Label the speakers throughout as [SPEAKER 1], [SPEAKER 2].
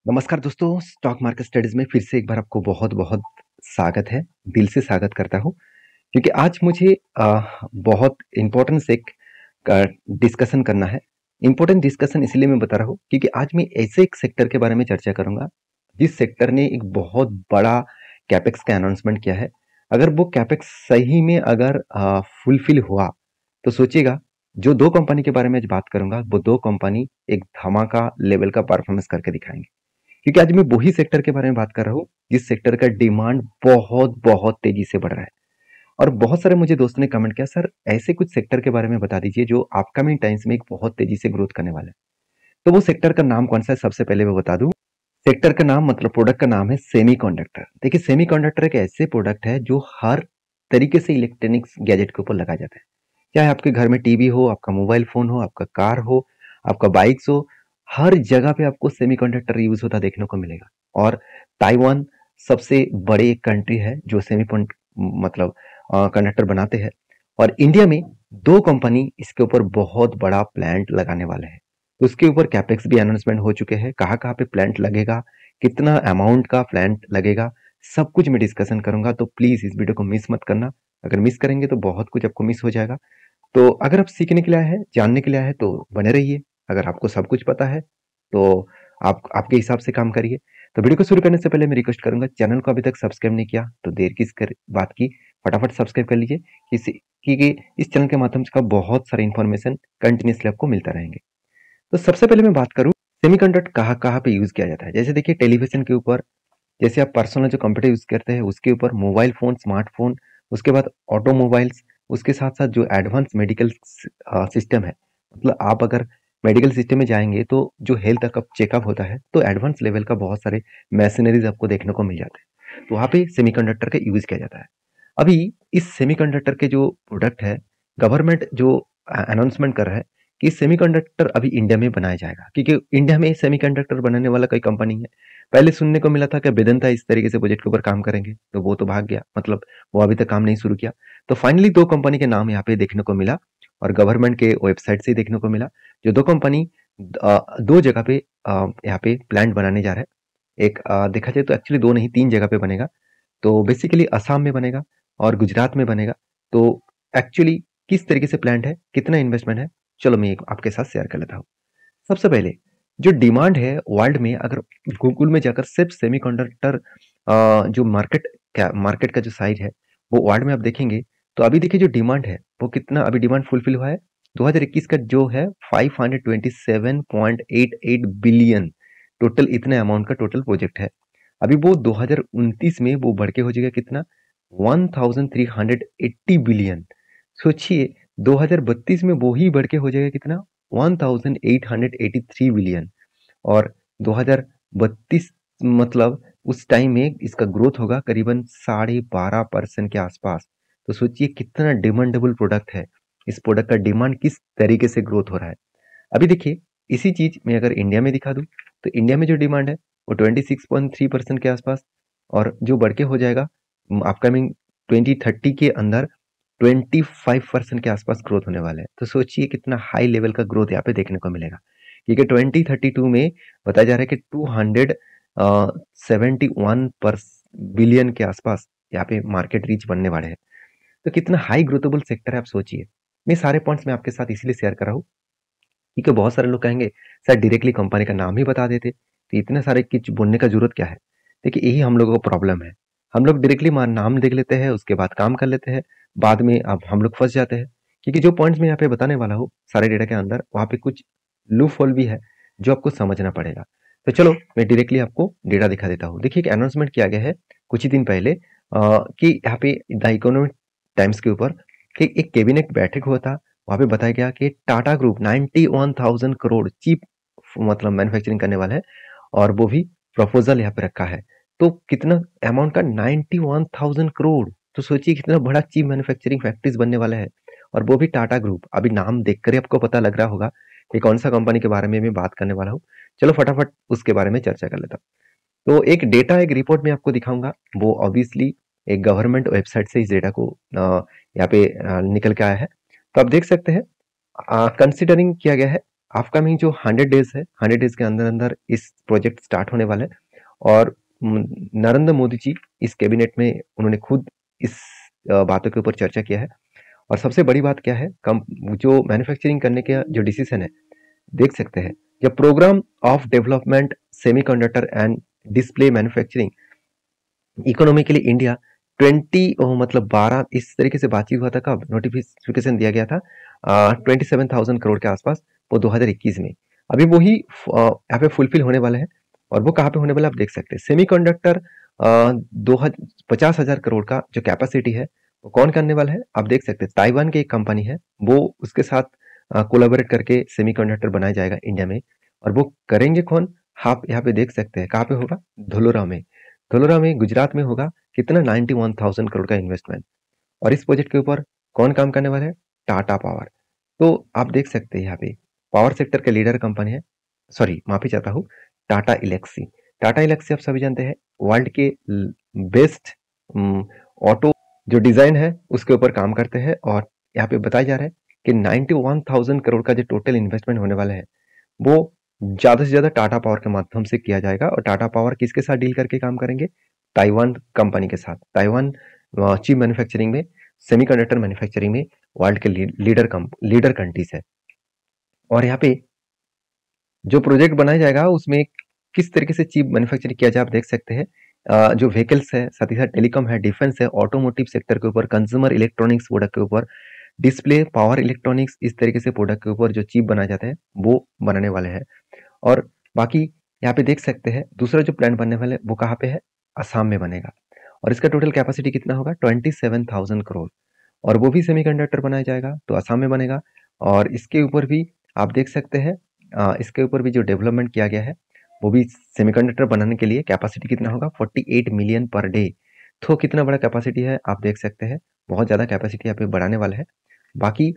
[SPEAKER 1] नमस्कार दोस्तों, stock market studies में फिर से एक बार आपको बहुत-बहुत स्वागत है। दिल से स्वागत करता हूँ क्योंकि आज मुझे बहुत इम्पोर्टेंट एक डिस्कशन करना है। इम्पोर्टेंट डिस्कशन इसलिए मैं बता रहा हूँ क्योंकि आज मैं ऐसे एक सेक्टर के बारे में चर्चा करूँगा, जिस सेक्टर ने एक बहुत बड़ा कैपेक्स का अनाउंसमेंट किया है। अगर वो कैपेक्स सही में अगर फुलफिल हुआ, तो सोचिएगा जो 2 कंपनी के बारे में आज बात करूँगा, वो 2 कंपनी एक धमाका लेवल का परफॉर्मेंस करके दिखाएँगे। क्योंकि आज मैं वही सेक्टर के बारे में बात कर रहा हूँ जिस सेक्टर का डिमांड बहुत बहुत तेजी से बढ़ रहा है। और बहुत सारे मुझे दोस्तों ने कमेंट किया, सर ऐसे कुछ सेक्टर के बारे में बता दीजिए जो अपकमिंग टाइम्स में एक बहुत तेजी से ग्रोथ करने वाला है। तो वो सेक्टर का नाम कौन सा है, सबसे पहले मैं बता दूं। सेक्टर का नाम मतलब प्रोडक्ट का नाम है सेमीकंडक्टर। देखिए, सेमीकंडक्टर एक ऐसे प्रोडक्ट है जो हर तरीके से इलेक्ट्रॉनिक्स गैजेट के ऊपर लगाया जाता है। चाहे आपके घर में टीवी हो, आपका मोबाइल फोन हो, आपका कार हो, आपका बाइक्स हो, हर जगह पे आपको सेमीकंडक्टर यूज होता देखने को मिलेगा। और ताइवान सबसे बड़े एक कंट्री है जो मतलब कंडक्टर बनाते हैं। और इंडिया में 2 कंपनी इसके ऊपर बहुत बड़ा प्लांट लगाने वाले हैं। तो उसके ऊपर कैपेक्स भी अनाउंसमेंट हो चुके हैं। कहाँ-कहाँ पे प्लांट लगेगा, कितना अमाउंट का प्लांट लगेगा, सब कुछ मैं डिस्कशन करूंगा। तो प्लीज इस वीडियो को मिस मत करना। अगर मिस करेंगे तो बहुत कुछ आपको मिस हो जाएगा। तो अगर आप सीखने के लिए आए हैं, जानने के लिए आए हैं, तो बने रहिए। अगर आपको सब कुछ पता है तो आप आपके हिसाब से काम करिए। तो वीडियो को शुरू करने से पहले मैं रिक्वेस्ट करूंगा, चैनल को अभी तक सब्सक्राइब नहीं किया तो देर किस बात की, फटाफट सब्सक्राइब कर लीजिए। क्योंकि इस चैनल के माध्यम से का बहुत सारे इन्फॉर्मेशन कंटिन्यूसली आपको मिलता रहेंगे। तो सबसे पहले मैं बात करूं, सेमीकंडक्टर कहाँ कहाँ पे यूज किया जाता है। जैसे देखिए, टेलीविजन के ऊपर, जैसे आप पर्सनल जो कंप्यूटर यूज करते हैं उसके ऊपर, मोबाइल फोन, स्मार्टफोन, उसके बाद ऑटोमोबाइल्स, उसके साथ साथ जो एडवांस मेडिकल सिस्टम है। मतलब आप अगर मेडिकल सिस्टम में जाएंगे तो जो हेल्थ का चेकअप होता है, तो एडवांस लेवल का बहुत सारे मशीनरीज आपको देखने को मिल जाते हैं। तो वहाँ पे सेमीकंडक्टर का यूज किया जाता है। अभी इस सेमीकंडक्टर के जो प्रोडक्ट है, गवर्नमेंट जो अनाउंसमेंट कर रहा है कि सेमीकंडक्टर अभी इंडिया में बनाया जाएगा, क्योंकि इंडिया में सेमीकंडक्टर बनाने वाला कोई कंपनी है। पहले सुनने को मिला था कि वेदांता इस तरीके से प्रोजेक्ट के ऊपर काम करेंगे, तो वो तो भाग गया, मतलब वो अभी तक काम नहीं शुरू किया। तो फाइनली 2 कंपनी के नाम यहाँ पे देखने को मिला और गवर्नमेंट के वेबसाइट से देखने को मिला। जो 2 कंपनी 2 जगह पे यहाँ पे प्लांट बनाने जा रहा है। एक देखा जाए तो एक्चुअली 2 नहीं 3 जगह पे बनेगा। तो बेसिकली असम में बनेगा और गुजरात में बनेगा। तो एक्चुअली किस तरीके से प्लांट है, कितना इन्वेस्टमेंट है, चलो मैं आपके साथ शेयर कर लेता हूँ। सबसे पहले जो डिमांड है वर्ल्ड में, अगर गूगल में जाकर सिर्फ सेमीकंडक्टर जो मार्केट का जो साइज है वो वर्ल्ड में आप देखेंगे, तो अभी देखिए जो डिमांड है वो कितना अभी डिमांड फुलफिल हुआ है। 2021 का जो है 527.88 बिलियन, टोटल इतने अमाउंट का टोटल प्रोजेक्ट है। अभी वो 2029 में वो बढ़ के हो जाएगा कितना, 1380 बिलियन। सोचिए 2032 में वो ही बढ़ के हो जाएगा कितना, 1883 बिलियन। और 2032 मतलब उस टाइम में इसका ग्रोथ होगा करीबन 12.5% के आसपास। तो सोचिए कितना डिमांडेबल प्रोडक्ट है। इस प्रोडक्ट का डिमांड किस तरीके से ग्रोथ हो रहा है। अभी देखिए, इसी चीज मैं अगर इंडिया में दिखा दूं, तो इंडिया में जो डिमांड है वो 26.3% के आसपास, और जो बढ़ के हो जाएगा अपकमिंग 2030 के अंदर 25% के आसपास ग्रोथ होने वाला है। तो सोचिए कितना हाई लेवल का ग्रोथ यहाँ पे देखने को मिलेगा, क्योंकि 2032 में बताया जा रहा है कि 271 बिलियन के आसपास यहाँ पे मार्केट रीच बनने वाले हैं। तो कितना हाई ग्रोथेबल सेक्टर है, आप सोचिए। मैं सारे पॉइंट्स में आपके साथ इसीलिए शेयर कर रहा हूँ क्योंकि बहुत सारे लोग कहेंगे सर डायरेक्टली कंपनी का नाम ही बता देते, तो इतने सारे कुछ बोलने का जरूरत क्या है। देखिए, यही हम लोगों को प्रॉब्लम है। हम लोग डायरेक्टली नाम देख लेते हैं, उसके बाद काम कर लेते हैं, बाद में अब हम लोग फंस जाते हैं। क्योंकि जो पॉइंट्स मैं यहाँ पे बताने वाला हूँ सारे डेटा के अंदर, वहाँ पे कुछ लूप होल भी है जो आपको समझना पड़ेगा। तो चलो मैं डायरेक्टली आपको डेटा दिखा देता हूँ। देखिए, एक अनाउंसमेंट किया गया है कुछ ही दिन पहले कि यहाँ पे द इकोनॉमिक टाइम्स के ऊपर कि एक कैबिनेट बैठक हुआ था। वहाँ पे बताया गया कि टाटा ग्रुप 91,000 करोड़ चिप मतलब मैन्युफैक्चरिंग करने वाला है, और वो भी प्रपोजल यहाँ पे रखा है। तो कितना अमाउंट का, 91,000 करोड़। तो सोचिए कितना बड़ा चिप मैन्युफैक्चरिंग फैक्ट्रीज बनने वाला है, और वो भी टाटा ग्रुप। अभी नाम देखकर ही आपको पता लग रहा होगा कि कौन सा कंपनी के बारे में मैं बात करने वाला हूँ। चलो फटाफट उसके बारे में चर्चा कर लेता हूँ। तो एक डेटा, एक रिपोर्ट में आपको दिखाऊंगा, वो ऑब्वियसली एक गवर्नमेंट वेबसाइट से इस डेटा को यहाँ पे निकल के आया है। तो आप देख सकते हैं, कंसिडरिंग किया गया है अपकमिंग जो 100 डेज है, 100 डेज के अंदर अंदर इस प्रोजेक्ट स्टार्ट होने वाला है। और नरेंद्र मोदी जी इस कैबिनेट में उन्होंने खुद इस बातों के ऊपर चर्चा किया है। और सबसे बड़ी बात क्या है, कम जो मैन्युफैक्चरिंग करने का जो डिसीजन है, देख सकते हैं जब program of development semiconductor and display manufacturing economically India 12 इस तरीके से बातचीत हुआ था। कब नोटिफिकेशन दिया गया था? 27,000 करोड़ के आसपास, वो 2021 में। अभी वही यहाँ पे फुलफिल होने वाला है। और वो कहाँ पे होने वाला है आप देख सकते हैं। सेमीकंडक्टर 50,000 करोड़ का जो कैपेसिटी है वो कौन करने वाला है आप देख सकते हैं। ताइवान की एक कंपनी है, वो उसके साथ कोलैबोरेट करके सेमीकंडक्टर बनाया जाएगा इंडिया में। और वो करेंगे कौन? आप यहाँ पे देख सकते हैं। कहाँ पे होगा? धोलोरा में। धोलोरा में गुजरात में होगा। कितना? 91,000 करोड़ का इन्वेस्टमेंट। और इस प्रोजेक्ट के ऊपर कौन काम करने वाला है? टाटा पावर। तो आप देख सकते हैं यहाँ पे पावर सेक्टर के लीडर कंपनी है, सॉरी माफी चाहता हूँ, टाटा इलेक्सी। टाटा इलेक्सी आप सभी जानते हैं वर्ल्ड के बेस्ट ऑटो जो डिजाइन है उसके ऊपर काम करते हैं। और यहाँ पे बताया जा रहा है कि 91,000 करोड़ का जो टोटल इन्वेस्टमेंट होने वाला है वो ज्यादा से ज्यादा टाटा पावर के माध्यम से किया जाएगा। और टाटा पावर किसके साथ डील करके काम करेंगे? ताइवान कंपनी के साथ। ताइवान चिप मैन्युफैक्चरिंग में, सेमीकंडक्टर मैन्युफैक्चरिंग में वर्ल्ड के लीडर कंट्रीज है। और यहाँ पे जो प्रोजेक्ट बनाया जाएगा उसमें किस तरीके से चिप मैन्युफैक्चरिंग किया जाए आप देख सकते हैं। जो व्हीकल्स है, साथ ही साथ टेलीकॉम है, डिफेंस है, ऑटोमोटिव सेक्टर के ऊपर, कंज्यूमर इलेक्ट्रॉनिक्स प्रोडक्ट के ऊपर, डिस्प्ले, पावर इलेक्ट्रॉनिक्स, इस तरीके से प्रोडक्ट के ऊपर जो चिप बनाए जाते हैं वो बनाने वाले हैं। और बाकी यहाँ पे देख सकते हैं दूसरा जो प्लांट बनने वाला है वो कहाँ पे है? असम में बनेगा। और इसका टोटल कैपेसिटी कितना होगा? 27,000 करोड़। और वो भी सेमीकंडक्टर बनाया जाएगा तो असम में बनेगा। और इसके ऊपर भी आप देख सकते हैं इसके ऊपर भी जो डेवलपमेंट किया गया है वो भी सेमीकंडक्टर बनाने के लिए कैपेसिटी कितना होगा? 48 मिलियन पर डे। तो कितना बड़ा कैपेसिटी है आप देख सकते हैं। बहुत ज़्यादा कैपेसिटी यहाँ पे बढ़ाने वाला है। बाकी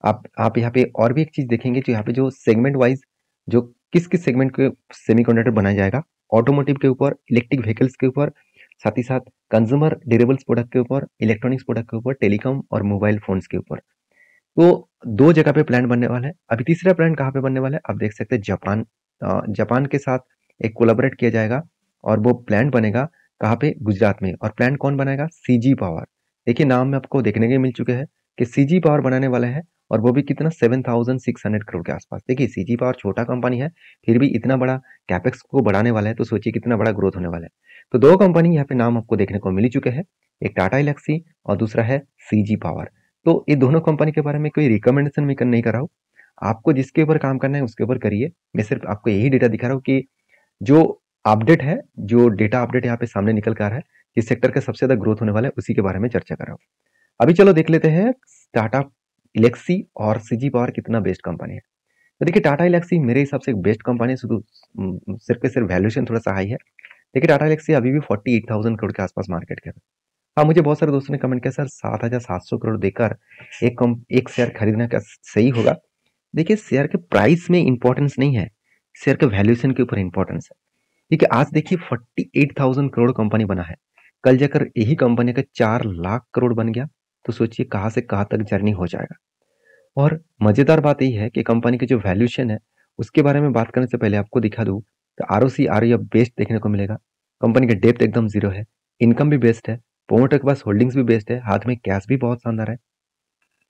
[SPEAKER 1] आप यहाँ पे और भी एक चीज़ देखेंगे जो यहाँ पे जो सेगमेंट वाइज जो किस किस सेगमेंट के सेमीकंडक्टर बनाया जाएगा, ऑटोमोटिव के ऊपर, इलेक्ट्रिक व्हीकल्स के ऊपर, साथ ही साथ कंज्यूमर ड्यूरेबल्स प्रोडक्ट के ऊपर, इलेक्ट्रॉनिक्स प्रोडक्ट के ऊपर, टेलीकॉम और मोबाइल फोन्स के ऊपर। तो दो जगह पे प्लांट बनने वाला है। अभी तीसरा प्लांट कहाँ पे बनने वाला है आप देख सकते हैं। जापान, जापान के साथ एक कोलैबोरेट किया जाएगा और वो प्लांट बनेगा कहाँ पे? गुजरात में। और प्लांट कौन बनाएगा? CG power. देखिए नाम में आपको देखने के मिल चुके हैं कि सीजी पावर बनाने वाला है। और वो भी कितना? 7,600 करोड़ के आसपास। देखिए सीजी पावर छोटा कंपनी है, फिर भी इतना बड़ा कैपेक्स को बढ़ाने वाला है, तो सोचिए कितना बड़ा ग्रोथ होने वाला है। तो दो कंपनी यहाँ पे नाम आपको देखने को मिल ही चुके हैं, एक टाटा इलेक्सी और दूसरा है सीजी पावर। तो ये दोनों कंपनी के बारे में कोई रिकमेंडेशन मैं नहीं कर रहा हूँ। आपको जिसके ऊपर काम करना है उसके ऊपर करिए। मैं सिर्फ आपको यही डेटा दिखा रहा हूँ कि जो अपडेट है, जो डेटा अपडेट यहाँ पे सामने निकल कर आ रहा है, जिस सेक्टर का सबसे ज्यादा ग्रोथ होने वाला है उसी के बारे में चर्चा कर रहा हूँ। अभी चलो देख लेते हैं टाटा इलेक्सी और सीजी पावर कितना बेस्ट कंपनी है। तो देखिए टाटा इलेक्सी मेरे हिसाब से एक बेस्ट कंपनी है, सिर्फ के सिर्फ वैल्यूएशन थोड़ा सा हाई है। देखिए टाटा इलेक्सी अभी भी 48,000 करोड़ के आसपास मार्केट के। हाँ, मुझे बहुत सारे दोस्तों ने कमेंट किया सर 7,700 करोड़ देकर एक शेयर खरीदना क्या सही होगा? देखिए शेयर के प्राइस में इंपॉर्टेंस नहीं है, शेयर के वैल्यूएशन के ऊपर इंपॉर्टेंस है। ठीक है, आज देखिए 48,000 करोड़ कंपनी बना है, कल जाकर यही कंपनी का 4 लाख करोड़ बन गया, तो सोचिए कहाँ से कहाँ तक जर्नी हो जाएगा। और मजेदार बात यही है कि कंपनी की जो वैल्यूएशन है उसके बारे में बात करने से पहले आपको दिखा दूं तो आरओसी आरओई अब बेस्ट देखने को मिलेगा। कंपनी का डेप्थ एकदम जीरो है, इनकम भी बेस्ट है, प्रोमोटर के पास होल्डिंग्स भी बेस्ट है, हाथ में कैश भी बहुत शानदार है।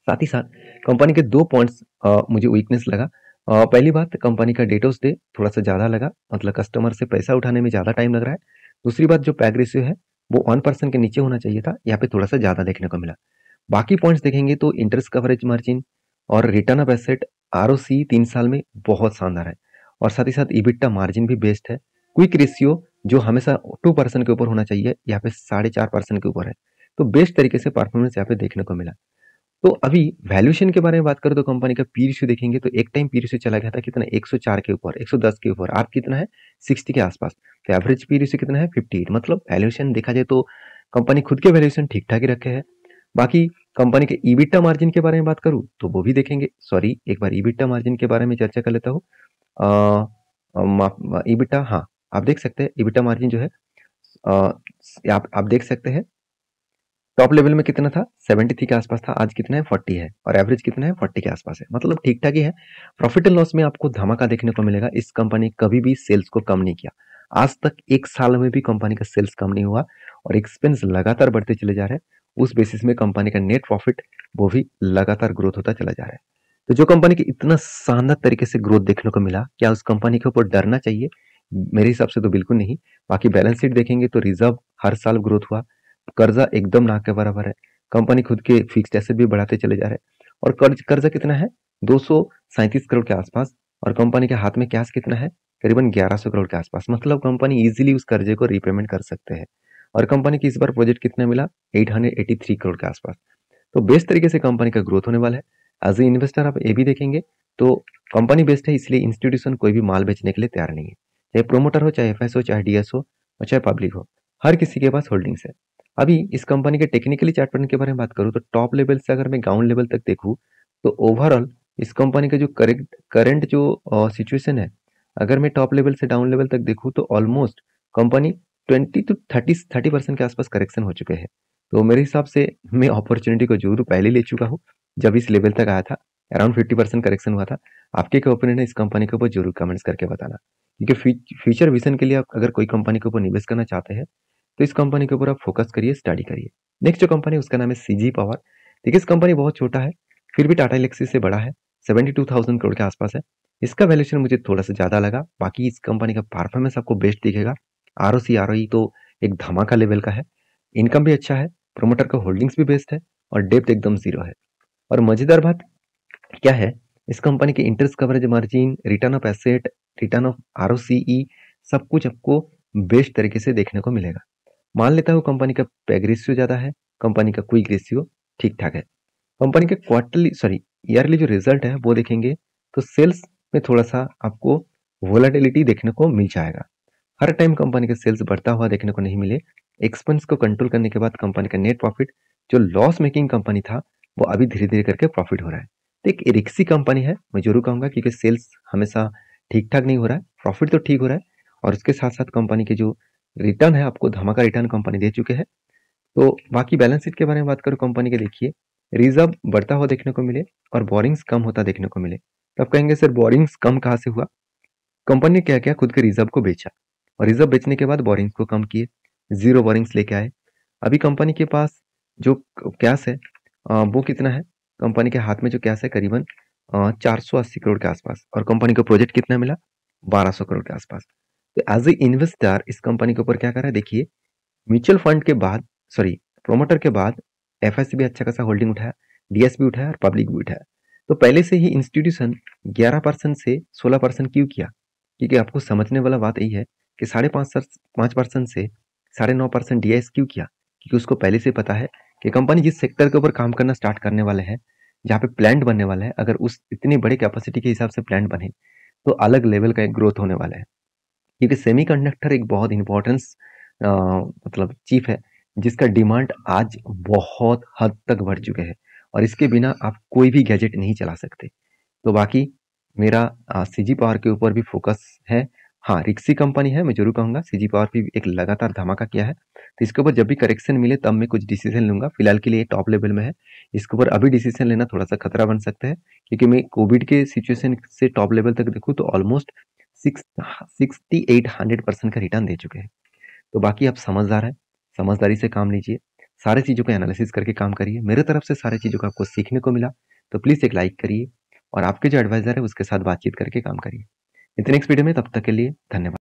[SPEAKER 1] साथ ही साथ कंपनी के दो पॉइंट्स मुझे वीकनेस लगा। पहली बात, कंपनी का डेटोस डे थोड़ा सा ज़्यादा लगा, मतलब कस्टमर से पैसा उठाने में ज़्यादा टाइम लग रहा है। दूसरी बात, जो पैग रेशियो है वो 1% के नीचे होना चाहिए था, यहाँ पे थोड़ा सा ज़्यादा देखने को मिला। बाकी पॉइंट्स देखेंगे तो इंटरेस्ट कवरेज मार्जिन और रिटर्न ऑफ एसेट आरओसी 3 साल में बहुत शानदार है। और साथ ही साथ इबिट्टा मार्जिन भी बेस्ट है। क्विक रेशियो जो हमेशा 2% के ऊपर होना चाहिए, यहाँ पे 4.5% के ऊपर है। तो बेस्ट तरीके से परफॉर्मेंस यहाँ पे देखने को मिला। तो अभी वैल्यूएशन के बारे में बात करें तो कंपनी का पी रेशियो देखेंगे तो एक टाइम पी रेशियो चला गया था कितना? 104 के ऊपर, 110 के ऊपर। आप कितना है? 60 के आसपास। तो एवरेज पी रेशियो कितना है? 58। मतलब वैल्यूएशन देखा जाए तो कंपनी खुद के वैल्यूएशन ठीक ठाक ही रखे हैं। बाकी कंपनी के ईबिटा मार्जिन के बारे में बात करूं तो वो भी देखेंगे। सॉरी, एक बार ईबिटा मार्जिन के बारे में चर्चा कर लेता हूँ। ईबिटा, हाँ, आप देख सकते हैं ईबिटा मार्जिन जो है, आप देख सकते हैं टॉप लेवल में कितना था, 73 के आसपास था, आज कितना है 40 है, और एवरेज कितना है 40 के आसपास है, मतलब ठीक ठाक ही है। प्रॉफिट एंड लॉस में आपको धमाका देखने को मिलेगा। इस कंपनी कभी भी सेल्स को कम नहीं किया, आज तक एक साल में भी कंपनी का सेल्स कम नहीं हुआ, और एक्सपेंस लगातार बढ़ते चले जा रहे हैं। उस बेसिस में कंपनी का नेट प्रॉफिट वो भी लगातार ग्रोथ होता चला जा रहा है। तो जो कंपनी की इतना शानदार तरीके से ग्रोथ देखने को मिला, क्या उस कंपनी के ऊपर डरना चाहिए? मेरे हिसाब से तो बिल्कुल नहीं। बाकी बैलेंस शीट देखेंगे तो रिजर्व हर साल ग्रोथ हुआ, कर्जा एकदम ना के बराबर है, कंपनी खुद के फिक्स्ड एसेट भी बढ़ाते चले जा रहे हैं, और कर्जा कितना है 237 करोड़ के आसपास, और कंपनी के हाथ में कैश कितना है करीबन 1100 करोड़ के आसपास, मतलब कंपनी इजीली उस कर्जे को रीपेमेंट कर सकते हैं। और कंपनी की इस बार प्रोजेक्ट कितना मिला 883 करोड़ के आसपास। तो बेस्ट तरीके से कंपनी का ग्रोथ होने वाला है। एज ए इन्वेस्टर आप ये भी देखेंगे तो कंपनी बेस्ट है, इसलिए इंस्टीट्यूशन कोई भी माल बेचने के लिए तैयार नहीं है, चाहे प्रोमोटर हो, चाहे एफएस हो, चाहे डीएस हो, और चाहे पब्लिक हो, हर किसी के पास होल्डिंग्स है। अभी इस कंपनी के टेक्निकली चार्ट पैटर्न के बारे में बात करूँ तो टॉप लेवल से अगर मैं ग्राउंड लेवल तक देखूँ तो ओवरऑल इस कंपनी का जो करंट जो सिचुएशन है, अगर मैं टॉप लेवल से डाउन लेवल तक देखूँ तो ऑलमोस्ट कंपनी 20 to 30% के आसपास करेक्शन हो चुके हैं। तो मेरे हिसाब से मैं अपॉर्चुनिटी को जरूर पहले ले चुका हूँ, जब इस लेवल तक आया था अराउंड 50% करेक्शन हुआ था। आपके क्या ओपिनियन है इस कंपनी के ऊपर, जरूर कमेंट्स करके बताना, क्योंकि फ्यूचर विजन के लिए आप अगर कोई कंपनी के ऊपर निवेश करना चाहते हैं तो इस कंपनी के ऊपर आप फोकस करिए, स्टडी करिए। नेक्स्ट जो कंपनी है उसका नाम है सीजी पावर। देखिए इस कंपनी बहुत छोटा है, फिर भी टाटा एलेक्सी से बड़ा है, 72,000 करोड़ के आसपास है। इसका वैल्यूएशन मुझे थोड़ा सा ज्यादा लगा, बाकी इस कंपनी का परफॉर्मेंस आपको बेस्ट दिखेगा। आरओसी आरओई तो एक धमाका लेवल का है, इनकम भी अच्छा है, प्रोमोटर का होल्डिंग्स भी बेस्ट है, और डेप्थ एकदम जीरो है। और मजेदार बात क्या है, इस कंपनी के interest coverage margin, return of asset, return of ROCE, सब कुछ आपको बेस्ट तरीके से देखने को मिलेगा। मान लेता हूँ कंपनी का पैग रेशियो ज्यादा है, कंपनी का क्विक रेशियो ठीक ठाक है। कंपनी के ईयरली जो रिजल्ट है वो देखेंगे तो सेल्स में थोड़ा सा आपको वोलाटिलिटी देखने को मिल जाएगा। हर टाइम कंपनी का सेल्स बढ़ता हुआ देखने को नहीं मिले। एक्सपेंस को कंट्रोल करने के बाद कंपनी का नेट प्रॉफिट, जो लॉस मेकिंग कंपनी था, वो अभी धीरे धीरे करके प्रॉफिट हो रहा है। तो एक रिक्सी कंपनी है, मैं जरूर कहूंगा, क्योंकि सेल्स हमेशा ठीक ठाक नहीं हो रहा है, प्रॉफिट तो ठीक हो रहा है, और उसके साथ साथ कंपनी के जो रिटर्न है आपको धमाका रिटर्न कंपनी दे चुके हैं। तो बाकी बैलेंस शीट के बारे में बात करूँ कंपनी के, देखिए रिजर्व बढ़ता हुआ देखने को मिले और बोरिंग्स कम होता देखने को मिले। तो आप कहेंगे सर बोरिंग्स कम कहाँ से हुआ? कंपनी ने क्या किया, खुद के रिजर्व को बेचा, और रिजर्व बेचने के बाद बोरिंग्स को कम किए, जीरो बोरिंग्स लेके आए। अभी कंपनी के पास जो कैश है वो कितना है, कंपनी के हाथ में जो कैश है करीबन 480 करोड़ के आसपास, और कंपनी को प्रोजेक्ट कितना मिला 1200 करोड़ के आसपास। तो एज ए इन्वेस्टर इस कंपनी के ऊपर क्या कर रहा है, देखिए म्यूचुअल फंड के बाद, सॉरी प्रोमोटर के बाद एफएससी भी अच्छा खासा होल्डिंग उठाया, डीएस भी उठाया, और पब्लिक भी उठाया। तो पहले से ही इंस्टीट्यूशन 11% से 16% क्यों किया? क्योंकि आपको समझने वाला बात यही है कि 5.5% से 9.5% डीएस क्यों किया, क्योंकि उसको पहले से पता है कि कंपनी जिस सेक्टर के ऊपर काम करना स्टार्ट करने वाले हैं, जहाँ पे प्लांट बनने वाला है, अगर उस इतनी बड़े कैपेसिटी के हिसाब से प्लांट बने तो अलग लेवल का एक ग्रोथ होने वाला है। क्योंकि सेमीकंडक्टर एक बहुत इंपॉर्टेंस मतलब चीप है, जिसका डिमांड आज बहुत हद तक बढ़ चुके हैं, और इसके बिना आप कोई भी गैजेट नहीं चला सकते। तो बाकी मेरा सीजी पावर के ऊपर भी फोकस है। हाँ, रिक्सी कंपनी है, मैं जरूर कहूंगा सीजी पावर भी एक लगातार धमाका किया है, तो इसके ऊपर जब भी करेक्शन मिले तब मैं कुछ डिसीजन लूंगा। फिलहाल के लिए टॉप लेवल में है, इसके ऊपर अभी डिसीजन लेना थोड़ा सा खतरा बन सकता है, क्योंकि मैं कोविड के सिचुएशन से टॉप लेवल तक देखूँ तो ऑलमोस्ट 68-100% का रिटर्न दे चुके हैं। तो बाकी आप समझदार हैं, समझदारी से काम लीजिए, सारे चीज़ों को एनालिसिस करके काम करिए। मेरे तरफ से सारी चीज़ों को आपको सीखने को मिला तो प्लीज़ एक लाइक करिए, और आपके जो एडवाइजर है उसके साथ बातचीत करके काम करिए। इतने नेक्स्ट वीडियो में, तब तक के लिए धन्यवाद।